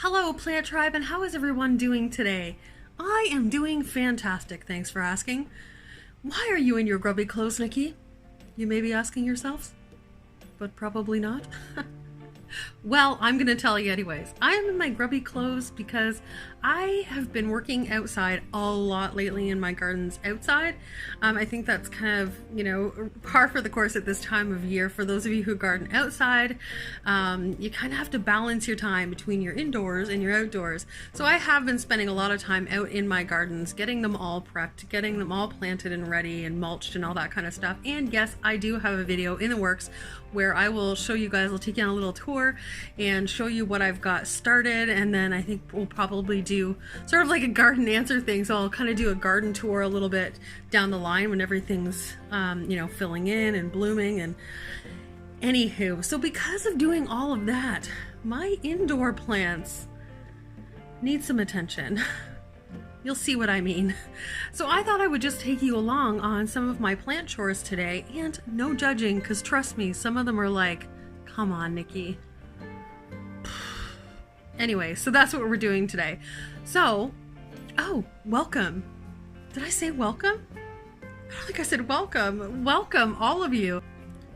Hello Plant Tribe, and how is everyone doing today? I am doing fantastic, thanks for asking. Why are you in your grubby clothes, Nikki? You may be asking yourselves, but probably not. Well, I'm gonna tell you anyways. I am in my grubby clothes because I have been working outside a lot lately in my gardens outside. I think that's kind of, par for the course at this time of year. For those of you who garden outside, you kind of have to balance your time between your indoors and your outdoors. So I have been spending a lot of time out in my gardens, getting them all prepped, getting them all planted and ready and mulched and all that kind of stuff. And yes, I do have a video in the works where I will show you guys, I'll take you on a little tour and show you what I've got started, and then I think we'll probably do sort of like a garden answer thing. So I'll kind of do a garden tour a little bit down the line when everything's filling in and blooming. And anywho, so because of doing all of that, my indoor plants need some attention. You'll see what I mean. So I thought I would just take you along on some of my plant chores today, and no judging, because trust me, some of them are like, come on, Nikki. Anyway, so that's what we're doing today. So, oh, welcome. Did I say welcome? I don't think I said welcome. Welcome, all of you.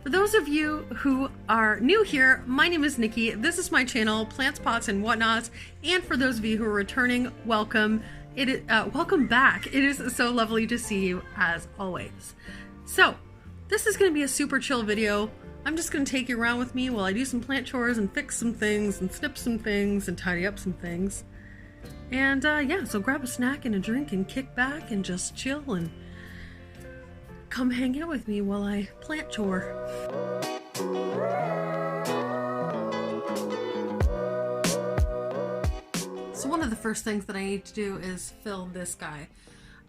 For those of you who are new here, my name is Nikki. This is my channel, Plants, Pots, and Whatnots. And for those of you who are returning, welcome. Welcome back. It is so lovely to see you as always. So, this is going to be a super chill video. I'm just going to take you around with me while I do some plant chores and fix some things and snip some things and tidy up some things. And yeah, so grab a snack and a drink and kick back and just chill and come hang out with me while I plant chore. So one of the first things that I need to do is fill this guy.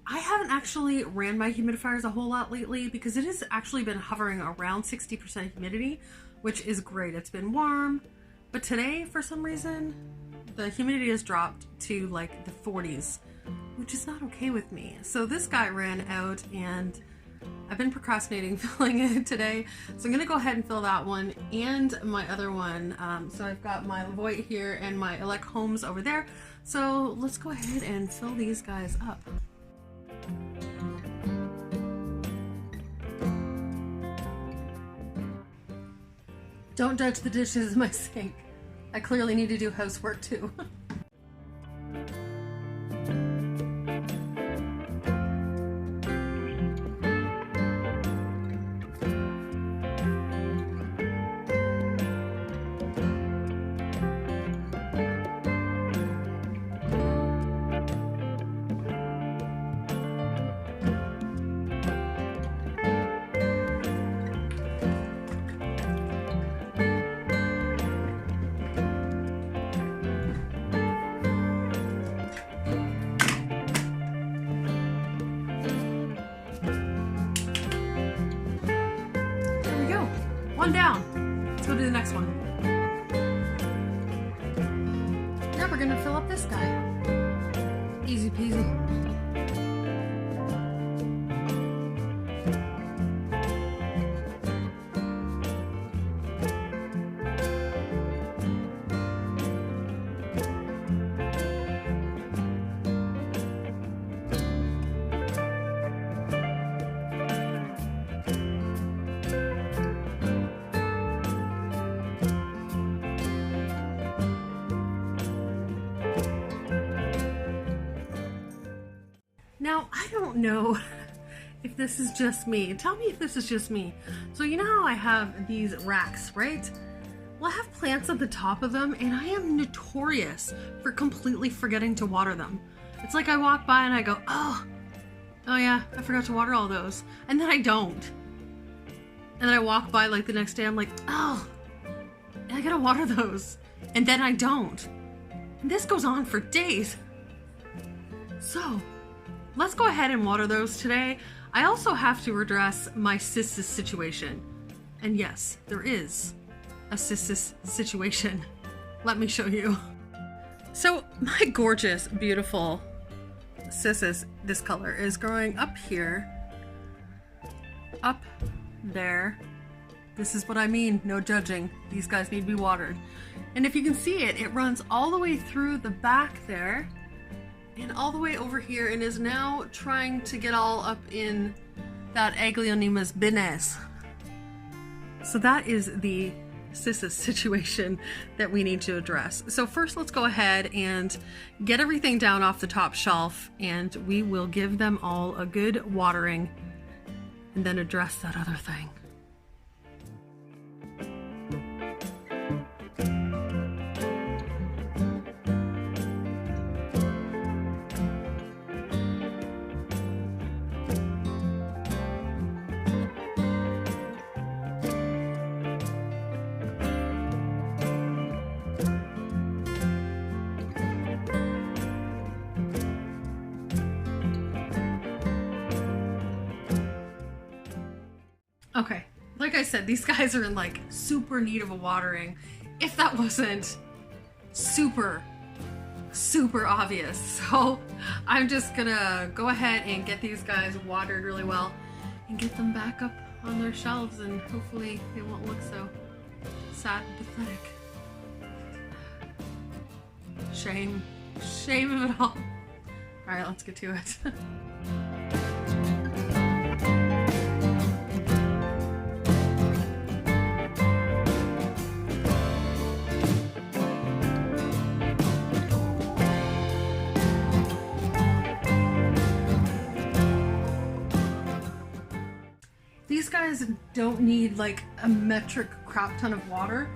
I haven't actually ran my humidifiers a whole lot lately because it has actually been hovering around 60% humidity, which is great. It's been warm, but today for some reason the humidity has dropped to like the 40s, which is not okay with me. So this guy ran out and I've been procrastinating filling it today. So I'm gonna go ahead and fill that one and my other one. So I've got my Levoit here and my Aglaonemas over there. So let's go ahead and fill these guys up. Don't judge the dishes in my sink. I clearly need to do housework too. One down. Let's go to the next one. Now we're gonna fill up this guy. Easy peasy. Now, I don't know if this is just me. Tell me if this is just me. So you know how I have these racks, right? Well, I have plants at the top of them, and I am notorious for completely forgetting to water them. It's like I walk by and I go, oh yeah, I forgot to water all those. And then I don't. And then I walk by like the next day, I'm like, oh, I gotta water those. And then I don't. And this goes on for days. So, let's go ahead and water those today. I also have to address my cissus situation. And yes, there is a cissus situation. Let me show you. So my gorgeous, beautiful cissus, this color, is growing up here, up there. This is what I mean, no judging. These guys need to be watered. And if you can see it, it runs all the way through the back there and all the way over here and is now trying to get all up in that Aglaonema's business. So that is the Sissus situation that we need to address. So first let's go ahead and get everything down off the top shelf, and we will give them all a good watering and then address that other thing. Okay, like I said, these guys are in like super need of a watering. If that wasn't super obvious. So I'm just gonna go ahead and get these guys watered really well and get them back up on their shelves, and hopefully they won't look so sad and pathetic. Shame of it all. All right, let's get to it. These guys don't need like a metric crap ton of water.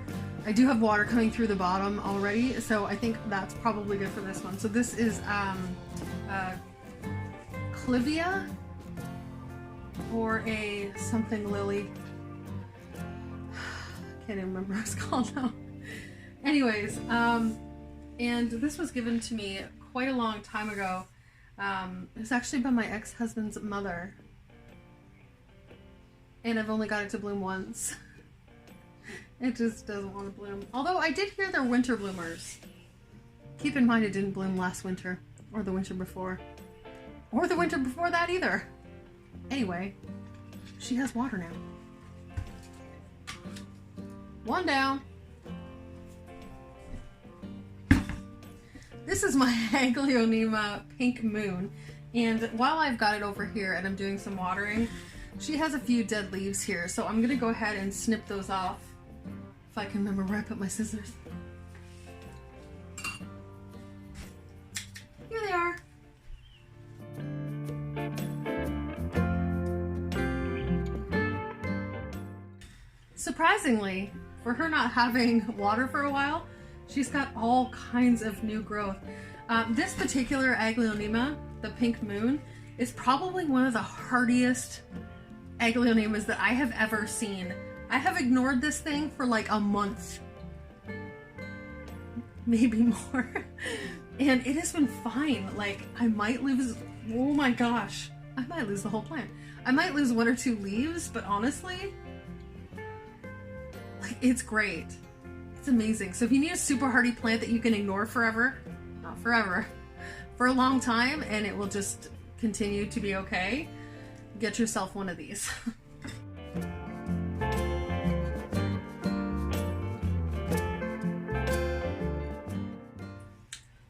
I do have water coming through the bottom already, so I think that's probably good for this one. So this is Clivia or a something lily. Can't even remember what it's called now. Anyways, and this was given to me quite a long time ago. It was actually by my ex-husband's mother. And I've only got it to bloom once. It just doesn't want to bloom. Although I did hear they're winter bloomers. Keep in mind it didn't bloom last winter, or the winter before, or the winter before that either. Anyway, she has water now. One down. This is my Aglaonema Pink Moon, and while I've got it over here and I'm doing some watering, she has a few dead leaves here, so I'm gonna go ahead and snip those off. If I can remember where I put my scissors. Here they are. Surprisingly, for her not having water for a while, she's got all kinds of new growth. This particular Aglaonema, the Pink Moon, is probably one of the hardiest Aglaonemas that I have ever seen. I have ignored this thing for like a month, maybe more, and it has been fine. Like, I might lose, oh my gosh, I might lose the whole plant. I might lose 1 or 2 leaves, but honestly, like, it's great. It's amazing. So if you need a super hardy plant that you can ignore forever, not forever, for a long time, and it will just continue to be okay, get yourself one of these.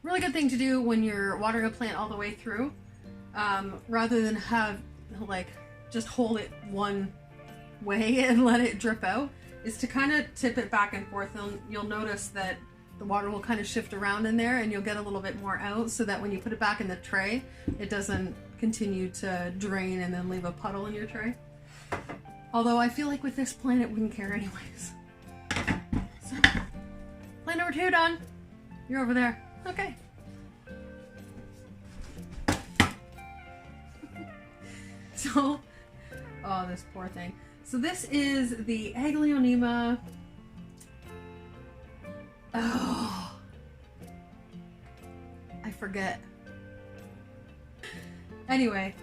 Really good thing to do when you're watering a plant all the way through, rather than have like just hold it one way and let it drip out, is to kind of tip it back and forth, and you'll notice that the water will kind of shift around in there and you'll get a little bit more out, so that when you put it back in the tray, it doesn't continue to drain and then leave a puddle in your tray. Although I feel like with this plant it wouldn't care anyways. So, plant number 2 done. You're over there. Okay. So, oh, this poor thing. So this is the Aglaonema. Oh, I forget. Anyway,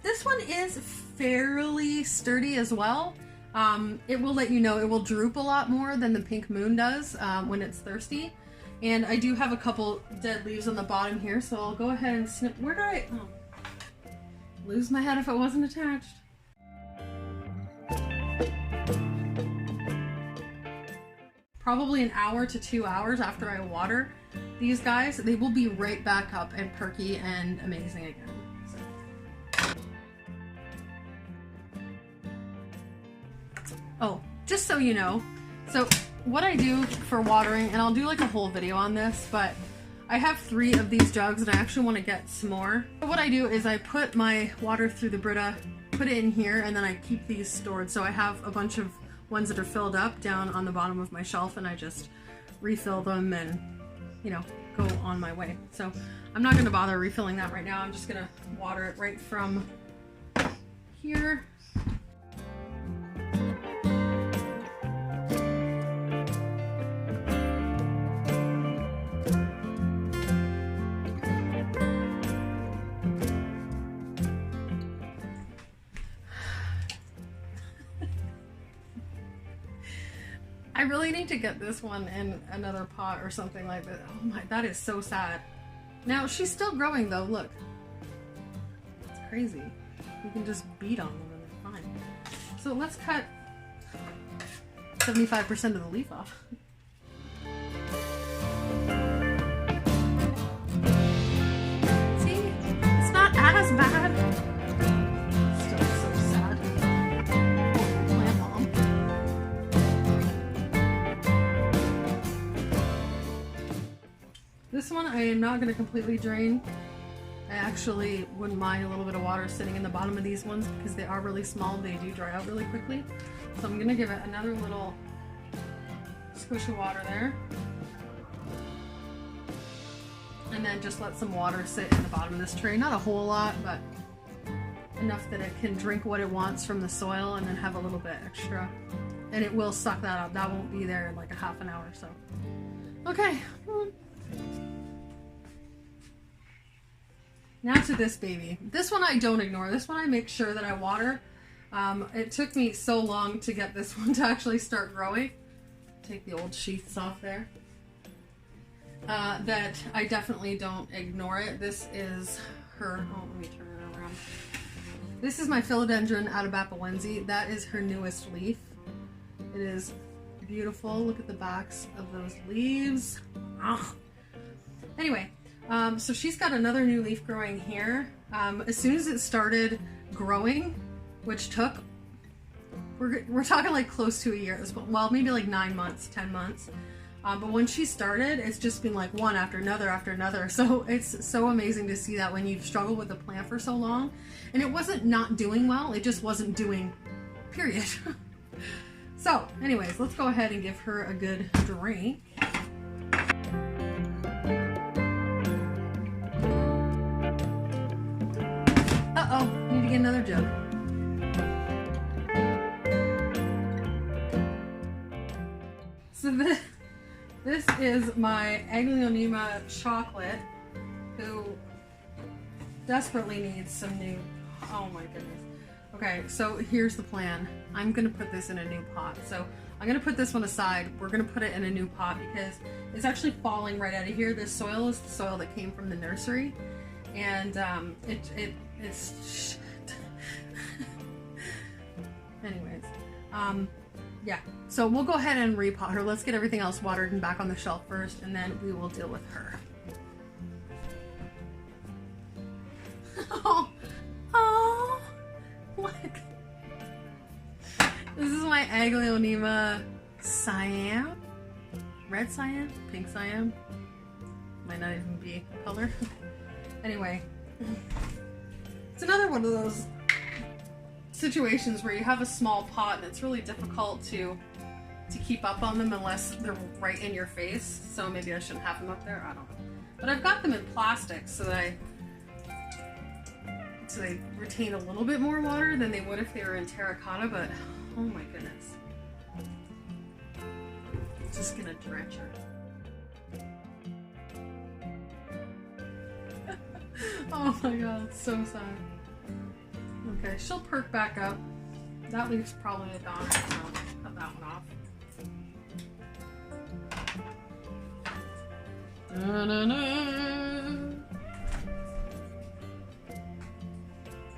this one is fairly sturdy as well. It will let you know it will droop a lot more than the Pink Moon does when it's thirsty. And I do have a couple dead leaves on the bottom here, so I'll go ahead and snip. Where did I lose my head if it wasn't attached? probably an hour to 2 hours after I water these guys, they will be right back up and perky and amazing again. Oh, just so you know, so what I do for watering, and I'll do like a whole video on this, but I have 3 of these jugs and I actually want to get some more. So what I do is I put my water through the Brita, put it in here, and then I keep these stored. So I have a bunch of ones that are filled up down on the bottom of my shelf, and I just refill them and, you know, go on my way. So I'm not going to bother refilling that right now. I'm just going to water it right from here. I really need to get this one in another pot or something like that. Oh my, that is so sad. Now, she's still growing though, look. It's crazy. You can just beat on them and they're fine. So let's cut 75% of the leaf off. See? It's not as bad. Still so sad. Oh, plant mom. This one I am not going to completely drain. I actually wouldn't mind a little bit of water sitting in the bottom of these ones because they are really small. They do dry out really quickly. So I'm going to give it another little squish of water there. And then just let some water sit in the bottom of this tray. Not a whole lot, but enough that it can drink what it wants from the soil and then have a little bit extra. And it will suck that up. That won't be there in like a half an hour or so. Okay. Now to this baby. This one I don't ignore. This one I make sure that I water. It took me so long to get this one to actually start growing. Take the old sheaths off there. That I definitely don't ignore it. This is her, oh, let me turn it around. This is my Philodendron Aglaonema. That is her newest leaf. It is beautiful. Look at the backs of those leaves. Oh. Anyway, so she's got another new leaf growing here. As soon as it started growing, which took, we're talking like close to a year, well, maybe like 9 months, 10 months. But when she started, it's just been like one after another after another. So it's so amazing to see that when you've struggled with a plant for so long. And it wasn't not doing well, it just wasn't doing, period. So anyways, let's go ahead and give her a good drink. Uh-oh, need to get another jug. So this is my Aglaonema chocolate, who desperately needs some new, oh my goodness. Okay, so here's the plan. I'm gonna put this in a new pot. So I'm gonna put this one aside. We're gonna put it in a new pot because it's actually falling right out of here. This soil is the soil that came from the nursery. And it's anyways, yeah, so we'll go ahead and repot her. Let's get everything else watered and back on the shelf first, and then we will deal with her. Oh, look. This is my Aglaonema cyan, red cyan, pink cyan. Might not even be a color. Anyway, it's another one of those situations where you have a small pot and it's really difficult to keep up on them unless they're right in your face. So maybe I shouldn't have them up there, I don't know. But I've got them in plastic so they retain a little bit more water than they would if they were in terracotta, but oh my goodness. It's just gonna drench her. Oh my god, it's so sad. Okay, she'll perk back up. That leaf's probably a goner, so cut that one off.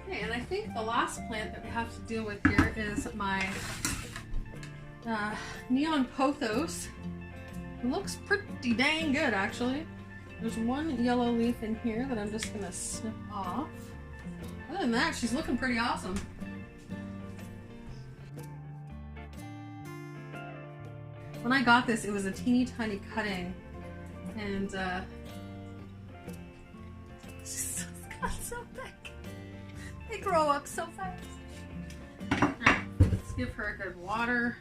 Okay, and I think the last plant that we have to deal with here is my neon pothos. It looks pretty dang good, actually. There's one yellow leaf in here that I'm just gonna snip off. Other than that, she's looking pretty awesome. When I got this, it was a teeny tiny cutting, and she's got so big. They grow up so fast. Alright, let's give her a good water.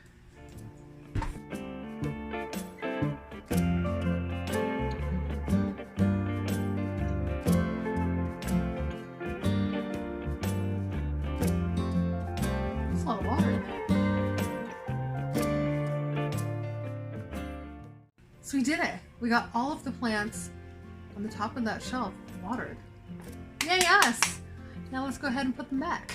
There's a lot of water in there. So we did it. We got all of the plants on the top of that shelf watered. Yay us! Now let's go ahead and put them back.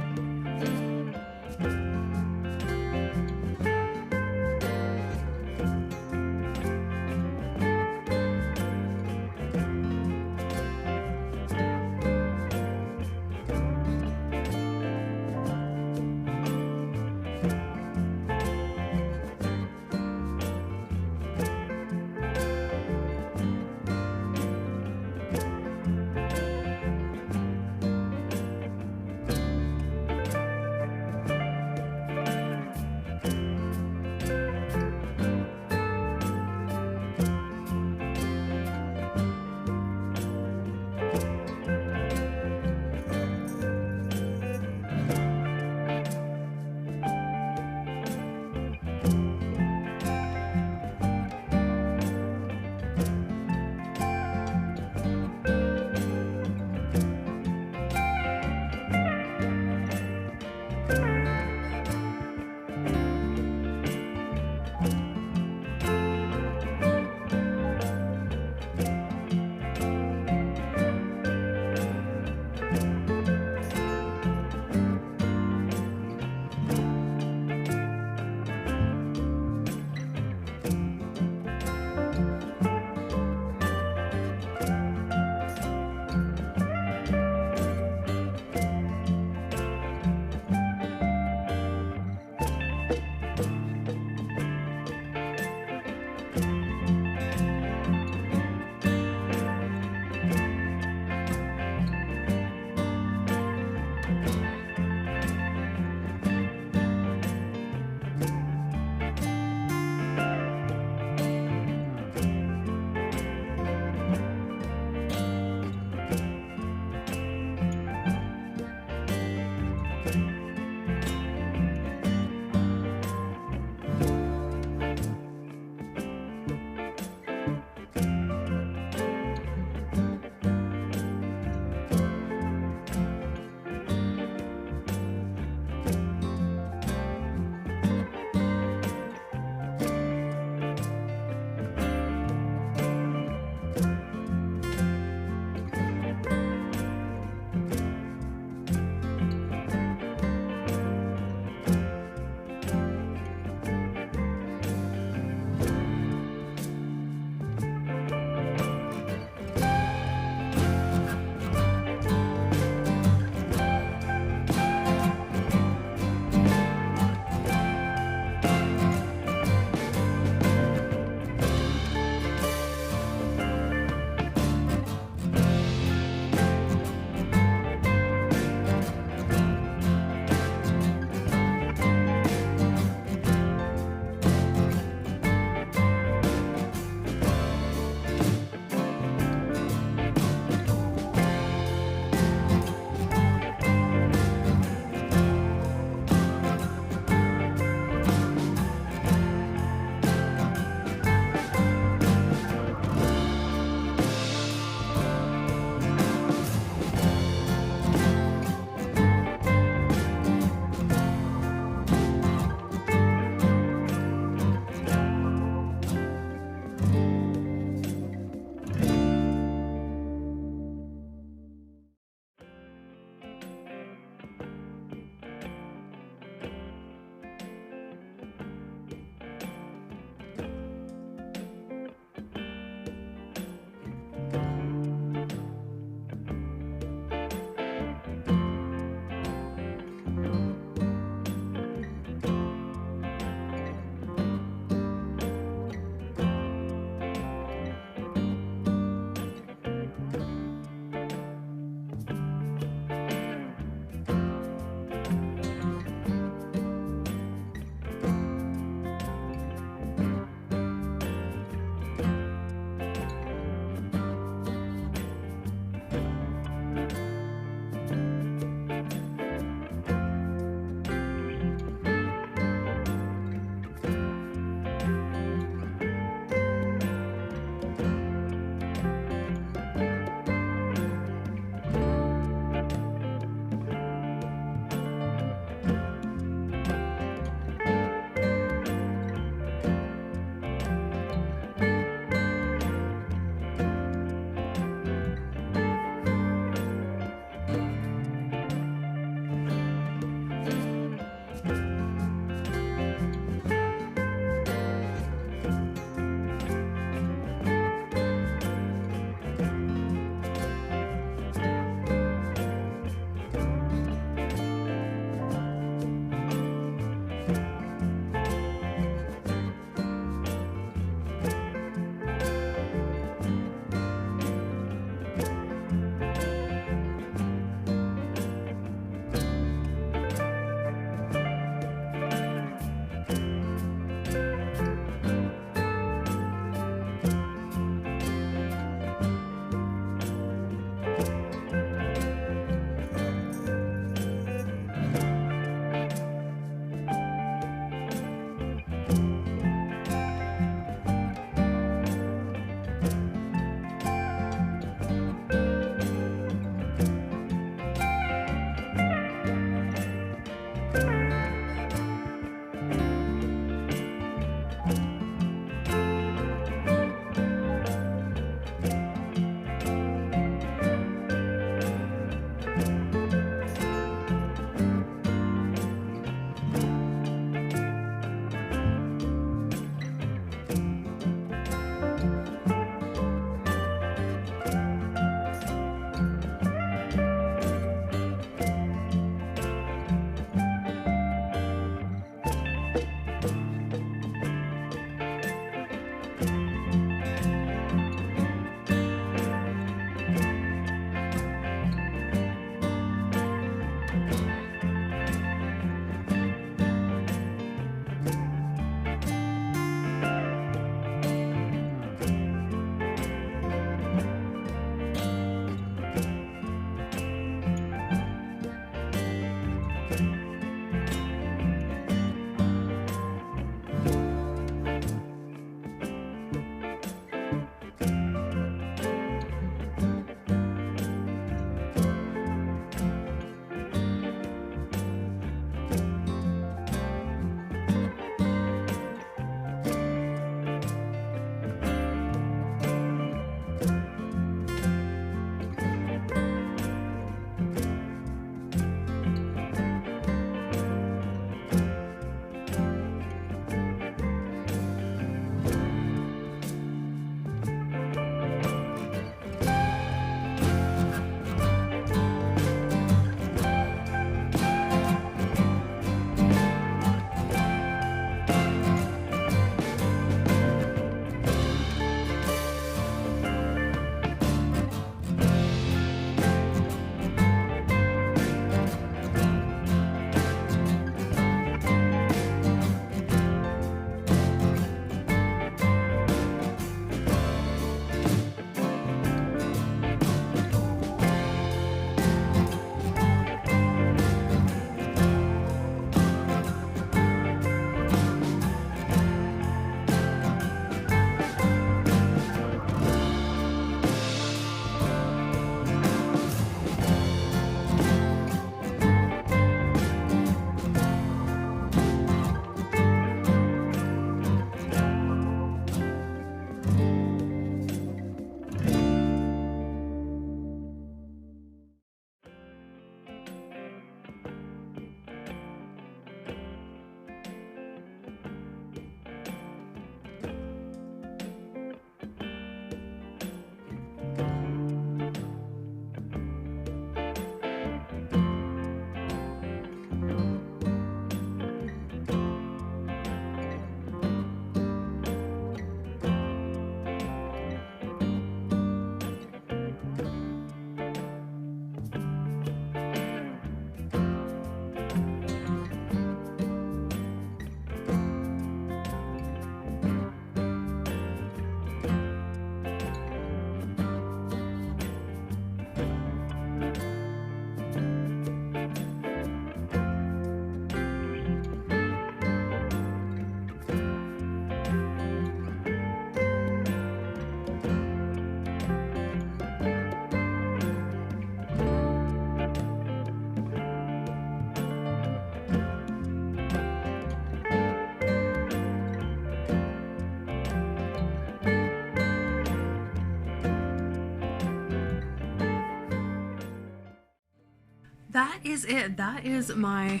that is it. That is my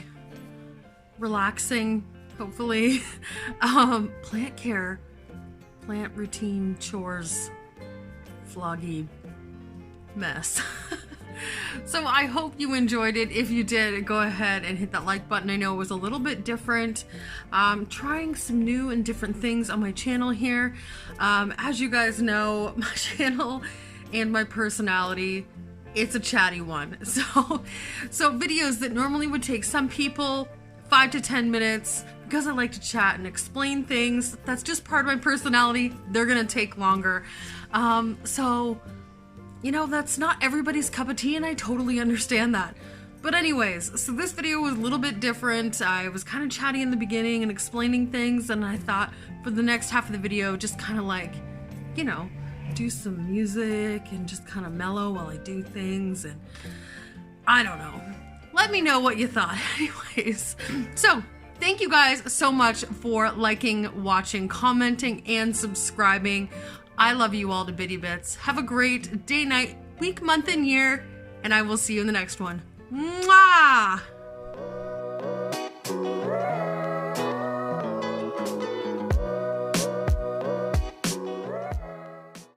relaxing, hopefully, plant care, plant routine, chores, vloggy mess. So I hope you enjoyed it. If you did, go ahead and hit that like button. I know it was a little bit different. Trying some new and different things on my channel here. As you guys know, my channel and my personality, it's a chatty one. So videos that normally would take some people 5 to 10 minutes, because I like to chat and explain things, that's just part of my personality, they're gonna take longer. So you know, that's not everybody's cup of tea, and I totally understand that. But anyways, so this video was a little bit different. I was kind of chatty in the beginning and explaining things, and I thought for the next half of the video, just kind of like, you know, do some music and just kind of mellow while I do things, and I don't know. Let me know what you thought. Anyways, so thank you guys so much for liking, watching, commenting, and subscribing. I love you all to bitty bits. Have a great day, night, week, month, and year, and I will see you in the next one. Mwah!